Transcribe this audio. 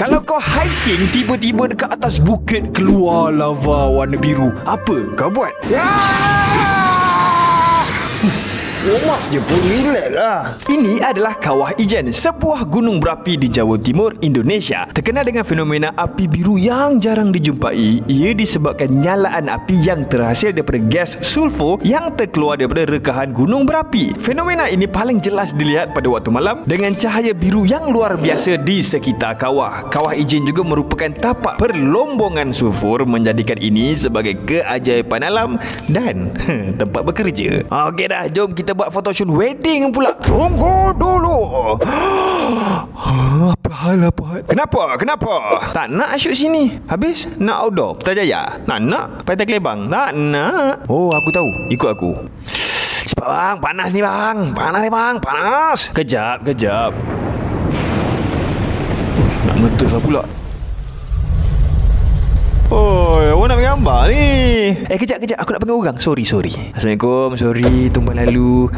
Kalau kau hiking, tiba-tiba dekat atas bukit keluar lava warna biru, apa kau buat? Lemak je pun, relax lah. Ini adalah Kawah Ijen, sebuah gunung berapi di Jawa Timur, Indonesia. Terkenal dengan fenomena api biru yang jarang dijumpai. Ia disebabkan nyalaan api yang terhasil daripada gas sulfur yang terkeluar daripada rekahan gunung berapi. Fenomena ini paling jelas dilihat pada waktu malam dengan cahaya biru yang luar biasa di sekitar kawah. Kawah Ijen juga merupakan tapak perlombongan sulfur, menjadikan ini sebagai keajaiban alam dan tempat bekerja. Okey dah, jom kita buat photoshoot wedding pula. Tunggu dulu. Apa hal? Kenapa? Tak nak shoot sini. Habis nak outdoor Putrajaya. Nak Pantai Kelebang. Tak nak. Oh, aku tahu. Ikut aku. Cepat bang, panas ni bang. Panas. Kejap. Nak meletus lah pula. Oh, awak nak ambil gambar ni. Kejap. Aku nak panggil orang. Sorry. Assalamualaikum. Sorry, tumpah lalu.